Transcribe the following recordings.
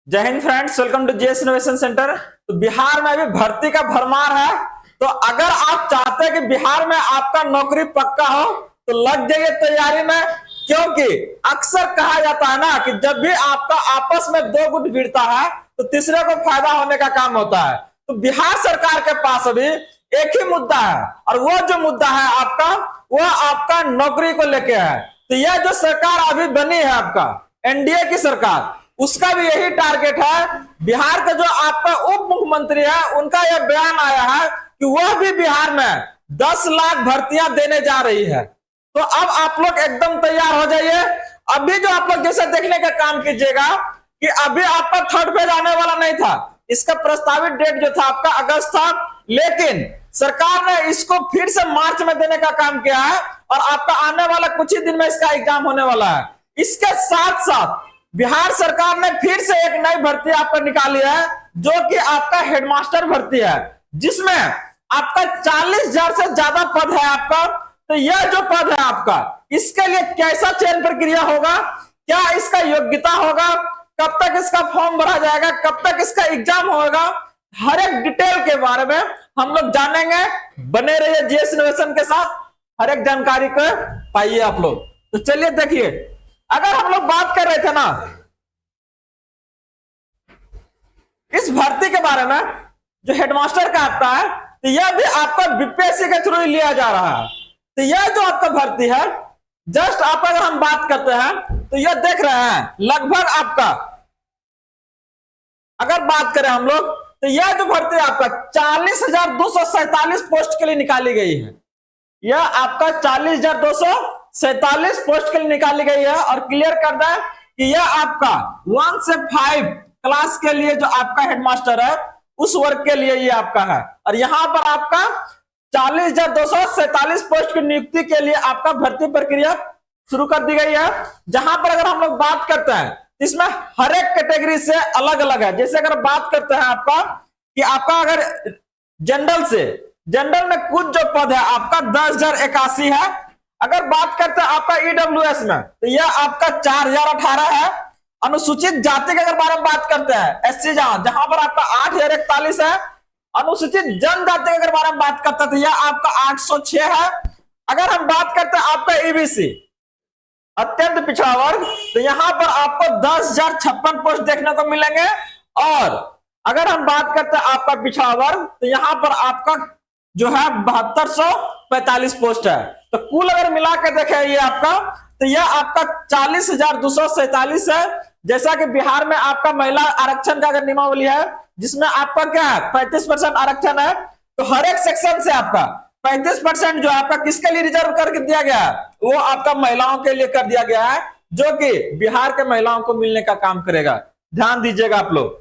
जय हिंद friends, welcome to JS innovation centre. तो बिहार में अभी भर्ती का भरमार है। तो अगर आप चाहते हैं कि बिहार में आपका नौकरी पक्का हो तो लग जाइए तैयारी में, क्योंकि अक्सर कहा जाता है ना कि जब भी आपका आपस में दो गुट भिड़ता है तो तीसरे को फायदा होने का काम होता है। तो बिहार सरकार के पास अभी एक ही मुद्दा है, और वो जो मुद्दा है आपका, वह आपका नौकरी को लेके है। तो यह जो सरकार अभी बनी है आपका एनडीए की सरकार, उसका भी यही टारगेट है। बिहार का जो आपका उप मुख्यमंत्री है, उनका यह बयान आया है कि वह भी बिहार में 10 लाख भर्तियां देने जा रही है। तो अब आप लोग एकदम तैयार हो जाइए। अभी जो आप लोग जैसे देखने का काम कीजिएगा कि अभी आपका थर्ड फेज आने वाला नहीं था, इसका प्रस्तावित डेट जो था आपका अगस्त था, लेकिन सरकार ने इसको फिर से मार्च में देने का काम किया है और आपका आने वाला कुछ ही दिन में इसका एग्जाम होने वाला है। इसके साथ साथ बिहार सरकार ने फिर से एक नई भर्ती आपको निकाली है, जो कि आपका हेडमास्टर भर्ती है, जिसमें आपका 40,000 से ज्यादा पद है आपका। तो यह जो पद है आपका, इसके लिए कैसा चयन प्रक्रिया होगा, क्या इसका योग्यता होगा, कब तक इसका फॉर्म भरा जाएगा, कब तक इसका एग्जाम होगा, हर एक डिटेल के बारे में हम लोग जानेंगे। बने रहिए जेएस इनोवेशन के साथ, हर एक जानकारी को पाइए आप लोग। तो चलिए देखिए, अगर हम लोग बात कर रहे थे ना इस भर्ती के बारे में जो हेडमास्टर का आपका है, तो यह भी आपका बीपीएससी के थ्रू लिया जा रहा है। तो यह जो आपका भर्ती है, जस्ट आप अगर हम बात करते हैं तो यह देख रहे हैं लगभग आपका, अगर बात करें हम लोग, तो यह जो भर्ती है आपका 40,247 पोस्ट के लिए निकाली गई है। यह आपका 40,247 पोस्ट के लिए निकाली गई है। और क्लियर कर दें कि यह आपका 1 से 5 क्लास के लिए जो आपका हेडमास्टर है, उस वर्ग के लिए ये आपका है। और यहां पर आपका 40,247 पोस्ट की नियुक्ति के लिए आपका भर्ती प्रक्रिया शुरू कर दी गई है। जहां पर अगर हम लोग बात करते हैं, इसमें हर एक कैटेगरी से अलग अलग है। जैसे अगर बात करते हैं आपका कि आपका अगर जनरल में कुछ जो पद है आपका 10,081 है। अगर बात करते हैं आपका ईडब्ल्यूएस में, तो यह आपका 4,018 है। अनुसूचित जाति के अगर बारे में बात करते हैं एससी, जहां पर आपका 8,041 है। अनुसूचित जनजाति के अगर बारे में बात करते हैं तो यह आपका 806 है। अगर हम बात करते हैं आपका ईबीसी अत्यंत पिछड़ा वर्ग, तो यहां पर आपको 10,056 पोस्ट देखने को मिलेंगे। और अगर हम बात करते हैं आपका पिछड़ा वर्ग, तो यहां पर आपका जो है 7245 पोस्ट है। तो कुल अगर मिला के देखें ये आपका, तो यह आपका 40,247 है। जैसा कि बिहार में आपका महिला आरक्षण का अगर नियमावली है, जिसमें आपका क्या है 35% आरक्षण है। तो हर एक सेक्शन से आपका 35% जो आपका किसके लिए रिजर्व करके दिया गया है, वो आपका महिलाओं के लिए कर दिया गया है, जो कि बिहार के महिलाओं को मिलने का काम करेगा। ध्यान दीजिएगा आप लोग।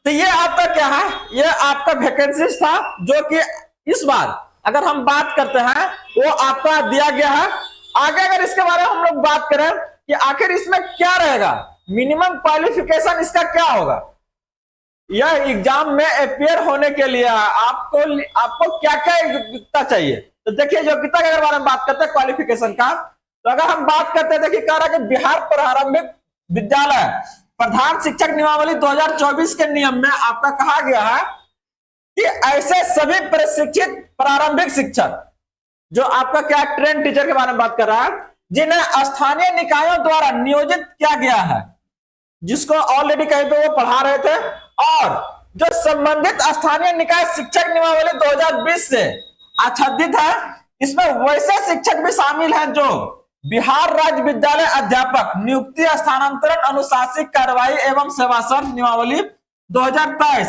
तो ये आपका क्या है, ये आपका वैकेंसीज था, जो कि इस बार अगर हम बात करते हैं वो आपका दिया गया है। आगे अगर इसके बारे में हम लोग बात करें कि आखिर इसमें क्या रहेगा, मिनिमम क्वालिफिकेशन इसका क्या होगा, यह एग्जाम में अपियर होने के लिए आपको क्या क्या योग्यता चाहिए। तो देखिए, योग्यता के अगर बारे में बात करते हैं क्वालिफिकेशन का, तो अगर हम बात करते हैं, देखिए कह रहा है कि बिहार प्रारंभिक विद्यालय प्रधान शिक्षक नियमावली 2024 के नियम में आपका कहा गया है कि ऐसे सभी प्रशिक्षित प्रारंभिक शिक्षक, जो आपका क्या ट्रेन टीचर के बारे में बात कर रहा है, जिन्हें स्थानीय निकायों द्वारा नियोजित किया गया है, जिसको ऑलरेडी कहीं पे वो पढ़ा रहे थे, और जो संबंधित स्थानीय निकाय शिक्षक नियमावली 2020 से आच्छादित है, इसमें वैसे शिक्षक भी शामिल हैं जो बिहार राज्य विद्यालय अध्यापक नियुक्ति स्थानांतरण अनुशासिक कार्रवाई एवं सेवाशर्त नियमावली 2023,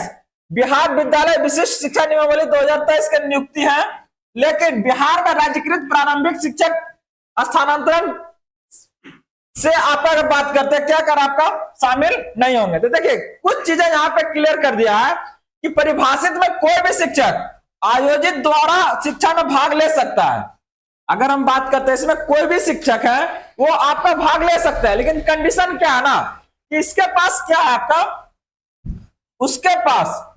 बिहार विद्यालय विशिष्ट शिक्षा नियमावली 2023 के नियुक्ति है। लेकिन बिहार में राज्यकृत प्रारंभिक शिक्षक स्थानांतरण से आप अगर बात करते हैं, क्या कर आपका शामिल नहीं होंगे। तो देखिए, कुछ चीजें यहां पे क्लियर कर दिया है कि परिभाषित में कोई भी शिक्षक आयोजित द्वारा शिक्षा में भाग ले सकता है। अगर हम बात करते हैं इसमें कोई भी शिक्षक है वो आपका भाग ले सकता है, लेकिन कंडीशन क्या है ना कि इसके पास क्या है आपका, उसके पास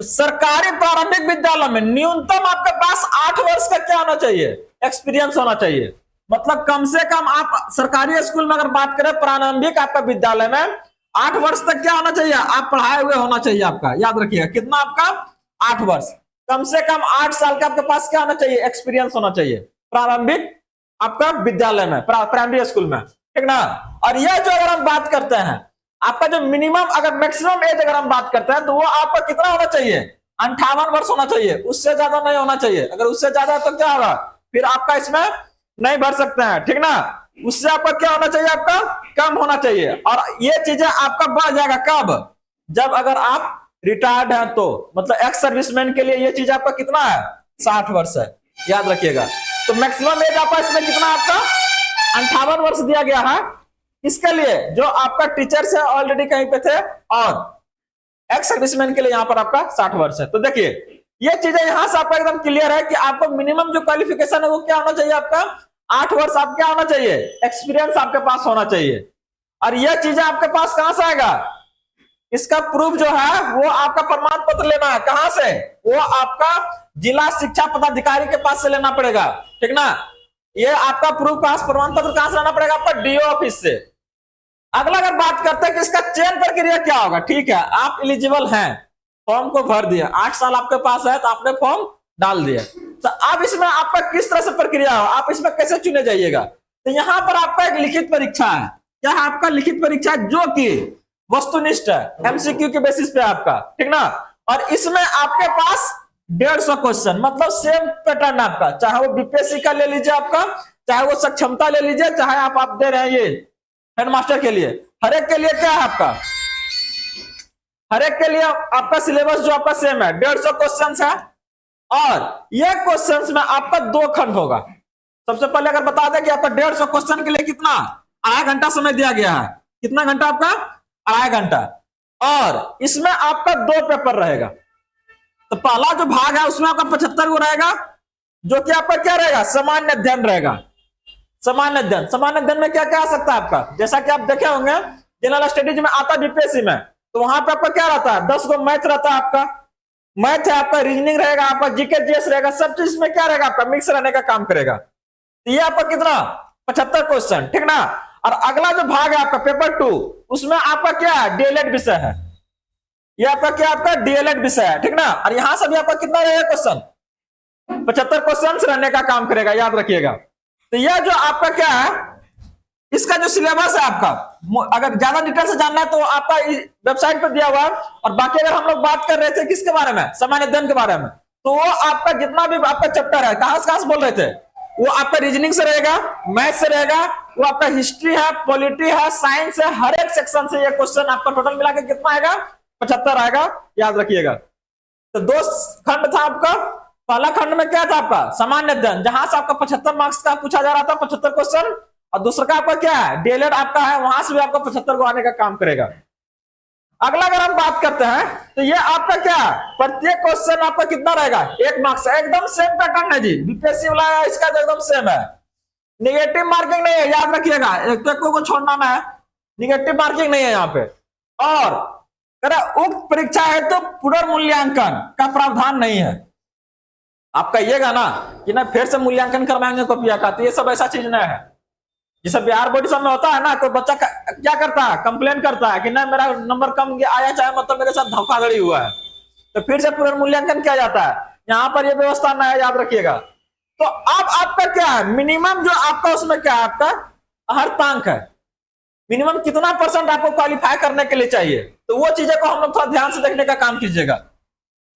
सरकारी प्रारंभिक विद्यालय में न्यूनतम आपके पास 8 वर्ष का क्या होना चाहिए, एक्सपीरियंस होना चाहिए। मतलब कम से कम आप सरकारी स्कूल में अगर बात करें प्रारंभिक आपका विद्यालय में 8 वर्ष तक क्या होना चाहिए, आप पढ़ाए हुए होना चाहिए आपका, याद रखिएगा कितना आपका 8 वर्ष, कम से कम 8 साल का आपके पास क्या होना चाहिए, एक्सपीरियंस होना चाहिए प्रारंभिक आपका विद्यालय में, प्राइमरी स्कूल में, ठीक ना। और यह जो अगर हम बात करते हैं आपका जो मिनिमम अगर मैक्सिमम एज अगर हम बात करते हैं तो वो आपका कितना होना चाहिए, 58 वर्ष होना चाहिए, उससे ज्यादा नहीं होना चाहिए। अगर उससे ज्यादा तो क्या होगा, फिर आपका इसमें नहीं भर सकते हैं, ठीक ना। उससे आपका क्या होना चाहिए, आपका कम होना चाहिए। और ये चीजें आपका बढ़ जाएगा कब, जब अगर आप रिटायर्ड हैं तो, मतलब एक्स सर्विसमैन के लिए ये चीज आपका कितना है, 60 वर्ष है, याद रखिएगा। तो मैक्सिमम एज आपका इसमें कितना, आपका 58 वर्ष दिया गया है। इसके लिए जो आपका टीचर्स है ऑलरेडी कहीं पे थे, और एक्स सर्विसमैन के लिए यहाँ पर आपका 60 वर्ष है। तो देखिए ये चीजें यहां से आपका एकदम क्लियर है कि आपको मिनिमम जो क्वालिफिकेशन है वो क्या होना चाहिए, आपका 8 वर्ष आप क्या होना चाहिए, एक्सपीरियंस आपके पास होना चाहिए। और यह चीजें आपके पास कहां से आएगा, इसका प्रूफ जो है वो आपका प्रमाण पत्र लेना है, कहां से, वो आपका जिला शिक्षा पदाधिकारी के पास से लेना पड़ेगा, ठीक ना। ये आपका प्रूफ प्रमाण पत्र कहां से लाना पड़ेगा, आपका डीओ ऑफिस से। अगला अगर बात करते हैं कि इसका चयन प्रक्रिया क्या होगा, ठीक है आप एलिजिबल हैं, फॉर्म को भर दिया, 8 साल आपके पास है तो आपने फॉर्म डाल दिया, तो अब इसमें आपका किस तरह से प्रक्रिया हो, आप इसमें कैसे चुने जाइएगा। तो यहाँ पर आपका एक लिखित परीक्षा है, क्या है आपका लिखित परीक्षा, जो कि वस्तुनिष्ठ है, एमसीक्यू के बेसिस पे आपका, ठीक ना। और इसमें आपके पास 150 क्वेश्चन, मतलब सेम पैटर्न आपका, चाहे वो बीपीएससी का ले लीजिए आपका, चाहे वो सक्षमता ले लीजिए, चाहे आप दे रहे हैं ये हेडमास्टर के लिए, हर एक के लिए क्या है आपका, हर एक के लिए आपका सिलेबस जो आपका सेम है, 150 क्वेश्चंस है। और ये क्वेश्चंस में आपका 2 खंड होगा। सबसे पहले अगर बता दें कि आपका 150 क्वेश्चन के लिए कितना, 2.5 घंटा समय दिया गया है, कितना घंटा आपका, 2.5 घंटा। और इसमें आपका 2 पेपर रहेगा। तो पहला जो भाग है उसमें आपका 75 को रहेगा, जो कि आपका क्या रहेगा, सामान्य अध्ययन रहेगा। सामान्य अध्ययन, सामान्य अध्ययन में क्या क्या आ सकता है आपका, जैसा कि आप देखे होंगे जनरल स्टडीज में आता है बीपीएससी में, तो वहां पे आपका क्या रहता है, 10 गो मैथ रहता है आपका, मैथ है आपका, रीजनिंग रहेगा आपका, जीके जीएस रहेगा, सब चीज में क्या रहेगा आपका, मिक्स रहने का काम करेगा। तो ये आपका कितना, 75 क्वेश्चन, ठीक ना। और अगला जो भाग है आपका पेपर 2, उसमें आपका क्या है, डीएलएड विषय है, ये आपका क्या, आपका डीएलएड विषय है, ठीक ना। और यहां से भी आपका कितना रहेगा क्वेश्चन, 75 क्वेश्चन रहने का काम करेगा, याद रखिएगा। तो यह जो आपका क्या है, इसका जो सिलेबस है आपका, अगर ज्यादा डिटेल से जानना है तो आपका वेबसाइट पर दिया हुआ है। और बाकी अगर हम लोग बात कर रहे थे किसके बारे में, सामान्य अध्ययन के बारे में, तो वो आपका जितना भी आपका चैप्टर है, कहां से बोल रहे थे, वो आपका रीजनिंग से रहेगा, मैथ से रहेगा, वो आपका हिस्ट्री है, पॉलिटी है, साइंस है, हर एक सेक्शन से ये क्वेश्चन आपका टोटल मिला के कितना आएगा, 75 आएगा, याद रखिएगा। तो 2 खंड था आपका। पहला खंड में क्या था आपका, सामान्य अध्ययन, जहां से आपका 75 मार्क्स का पूछा जा रहा था, 75 क्वेश्चन। और दूसरा का आपका क्या है, डीएलएड आपका है, वहां से भी आपका 75 को आने का काम करेगा। अगला अगर हम बात करते हैं तो ये आपका क्या है, प्रत्येक क्वेश्चन आपका कितना रहेगा, 1 मार्क्स, एकदम सेम पैटर्न है जी, बीपीएससी वाला इसका तो एकदम सेम है, निगेटिव मार्किंग नहीं है, याद रखिएगा, एक तो को छोड़ना है, निगेटिव मार्किंग नहीं है यहाँ पे। और उक्त परीक्षा है तो पुनर्मूल्यांकन का प्रावधान नहीं है। आप कहिएगा ना कि ना फिर से मूल्यांकन करवाएंगे कॉपिया का, तो ये सब ऐसा चीज नहीं है। जैसे बिहार बोर्ड सब में होता है ना, कोई बच्चा क्या करता है, कंप्लेन करता है कि ना मेरा नंबर कम आया, चाहे मतलब मेरे साथ धोखाधड़ी हुआ है, तो फिर से पुनर्मूल्यांकन किया जाता है। यहाँ पर ये व्यवस्था ना है, याद रखिएगा। तो अब आपका क्या है, मिनिमम जो आपका उसमें क्या है, आपका अर्हतांक है, मिनिमम कितना % आपको क्वालिफाई करने के लिए चाहिए, तो वो चीजें को हम लोग थोड़ा ध्यान से देखने का काम कीजिएगा।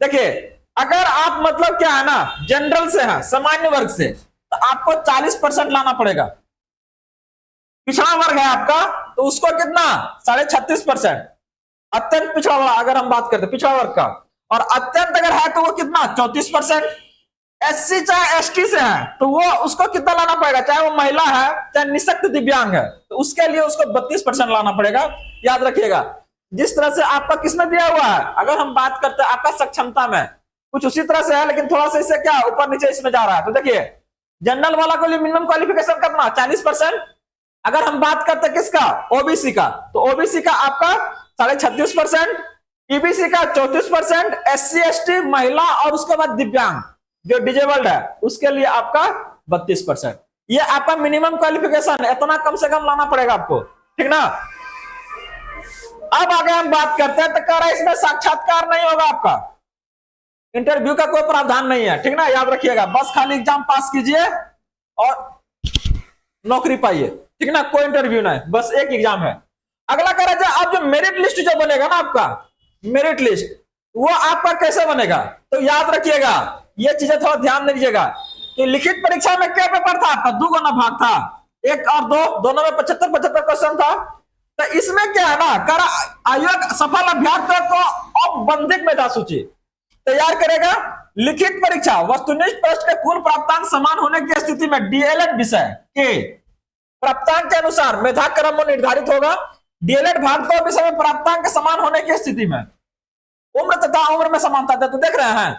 देखिए अगर आप मतलब क्या है ना, जनरल से है, सामान्य वर्ग से, तो आपको 40% लाना पड़ेगा। पिछड़ा वर्ग है आपका तो उसको कितना, 36.5%। अत्यंत पिछड़ा वर्ग अगर हम बात करते हैं पिछड़ा वर्ग का, और अत्यंत अगर है तो वो कितना, 34%। एससी चाहे एसटी से है तो वो उसको कितना लाना पड़ेगा, चाहे वो महिला है चाहे निःशक्त दिव्यांग है, तो उसके लिए उसको 32% लाना पड़ेगा, याद रखिएगा। जिस तरह से आपका किसमें दिया हुआ है, अगर हम बात करते हैं आपका सक्षमता में, कुछ उसी तरह से है, लेकिन थोड़ा सा इससे क्या ऊपर नीचे इसमें जा रहा है। तो देखिए जनरल वाला को लिए मिनिमम क्वालिफिकेशन कितना, 40%। अगर हम बात करते हैं किसका, ओबीसी का, तो ओबीसी का आपका 36.5%, ईबीसी का 34%, एससी एसटी, महिला और उसके बाद दिव्यांग जो डिजेबल्ड है उसके लिए आपका 32%। ये आपका मिनिमम क्वालिफिकेशन है, इतना कम से कम लाना पड़ेगा आपको, ठीक ना। अब आगे हम बात करते हैं, तो कह रहा है इसमें साक्षात्कार नहीं होगा, आपका इंटरव्यू का कोई प्रावधान नहीं है, ठीक ना, याद रखिएगा, बस खाली एग्जाम पास कीजिए और नौकरी पाइए, ठीक ना, कोई इंटरव्यू नहीं, बस एक एग्जाम है। अगला कह रहा है अब जो मेरिट लिस्ट जो बनेगा ना आपका, मेरिट लिस्ट वो आपका कैसे बनेगा, तो याद रखिएगा ये चीजें थोड़ा ध्यान दीजिएगा कि लिखित परीक्षा में क्या पेपर था आपका, 2 गुना भाग था, 1 और 2 दोनों में 75-75 क्वेश्चन था। तो इसमें क्या है ना, कर आयोग सफल अभ्यर्थी को औपबंधिक मेधा सूची तैयार करेगा। लिखित परीक्षा वस्तुनिष्ठ प्रश्न के कुल प्राप्तांक समान होने की स्थिति में डीएलएड विषय के प्राप्तांक के अनुसार मेधा क्रम निर्धारित होगा। डीएलएड भाग 2 विषय में प्राप्तांक के समान होने की स्थिति में उम्र तथा उम्र में समानता है। तो देख रहे हैं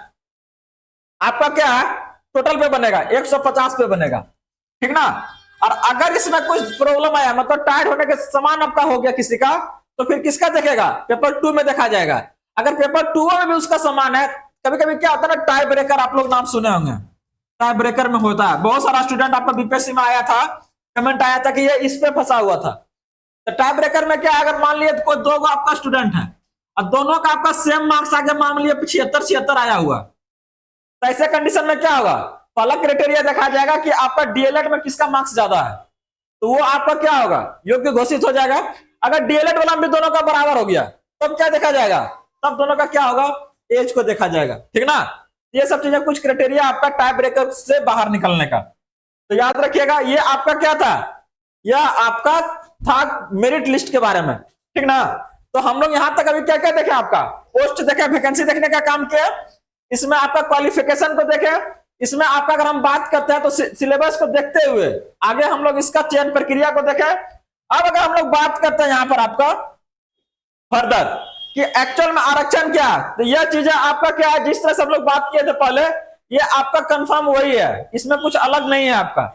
आपका क्या है, टोटल पे बनेगा 150 पे बनेगा, ठीक ना। और अगर इसमें कुछ प्रॉब्लम आया, मतलब टाइट होने के समान आपका हो गया किसी का, तो फिर किसका देखेगा, पेपर 2 में देखा जाएगा। अगर पेपर 2 में भी उसका समान है, कभी कभी क्या होता है ना, टाई ब्रेकर, आप लोग नाम सुने होंगे, टाई ब्रेकर में होता है। बहुत सारा स्टूडेंट आपका बीपीएससी में आया था, कमेंट आया था कि ये इस पे फंसा हुआ था। तो टाई ब्रेकर में क्या, अगर मान लिया कोई 2 आपका स्टूडेंट है और दोनों का आपका सेम मार्क्स आ गया, मान लिया 76 आया हुआ, तो ऐसे कंडीशन में क्या होगा, पहला क्राइटेरिया देखा जाएगा कि आपका डीएलएड में किसका मार्क्स ज्यादा है, तो वो आपका क्या होगा, योग्य घोषित हो जाएगा। अगर डीएलएड वाला भी दोनों का बराबर हो गया, तब क्या देखा जाएगा, तब दोनों का क्या होगा, एज को देखा जाएगा, ठीक ना। ये सब चीजें कुछ क्राइटेरिया आपका टाई ब्रेकर से बाहर निकलने का। तो याद रखिएगा ये आपका क्या था, यह आपका था मेरिट लिस्ट के बारे में, ठीक ना। तो हम लोग यहां तक अभी क्या क्या देखे, आपका पोस्ट देखे, वैकेंसी देखने का काम किया, इसमें आपका क्वालिफिकेशन को देखे, इसमें आपका अगर हम बात करते हैं तो सिलेबस को देखते हुए आगे हम लोग इसका चयन प्रक्रिया को देखें। अब अगर हम लोग बात करते हैं यहां पर आपका फर्दर कि एक्चुअल में आरक्षण क्या है, तो यह चीजें आपका क्या है, जिस तरह से हम लोग बात किए थे पहले, ये आपका कंफर्म वही है, इसमें कुछ अलग नहीं है आपका।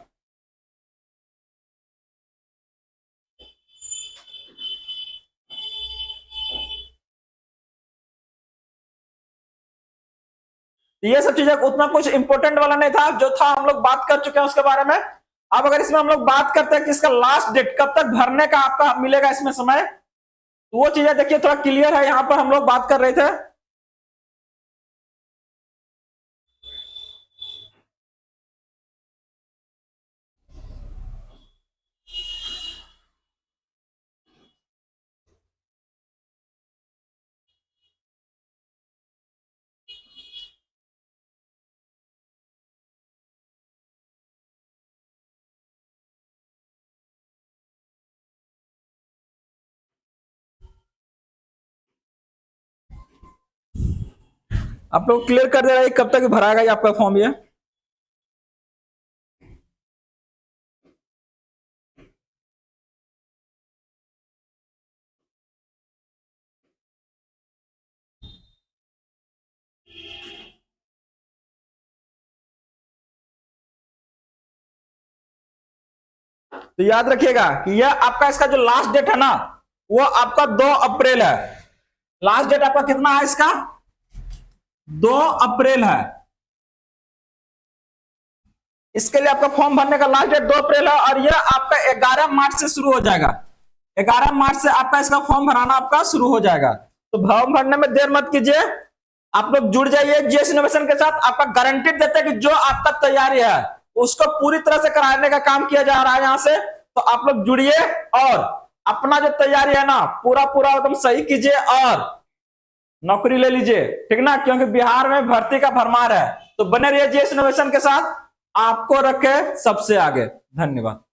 ये सब चीजें उतना कुछ इंपॉर्टेंट वाला नहीं था, जो था हम लोग बात कर चुके हैं उसके बारे में। अब अगर इसमें हम लोग बात करते हैं कि इसका लास्ट डेट कब तक भरने का आपका मिलेगा इसमें समय, तो वो चीजें देखिए थोड़ा क्लियर है, यहां पर हम लोग बात कर रहे थे। आप लोग क्लियर कर दे रहे हैं कब तक भराएगा ये आपका फॉर्म ये। तो याद रखिएगा कि यह आपका इसका जो लास्ट डेट है ना, वो आपका 2 अप्रैल है। लास्ट डेट आपका कितना है इसका, 2 अप्रैल है। इसके लिए आपका फॉर्म भरने का लास्ट डेट 2 अप्रैल है, और यह आपका 11 मार्च से शुरू हो जाएगा। 11 मार्च से आपका इसका फॉर्म भराना आपका शुरू हो जाएगा। तो फॉर्म भरने में देर मत कीजिए, आप लोग जुड़ जाइए जीएस इनोवेशन के साथ। आपका गारंटी देते हैं कि जो आपका तैयारी है उसको पूरी तरह से कराने का काम किया जा रहा है यहाँ से। तो आप लोग जुड़िए और अपना जो तैयारी है ना पूरा पूरा एकदम सही कीजिए और नौकरी ले लीजिए, ठीक ना, क्योंकि बिहार में भर्ती का भरमार है। तो बने रहिए जीएस इनोवेशन के साथ, आपको रखे सबसे आगे। धन्यवाद।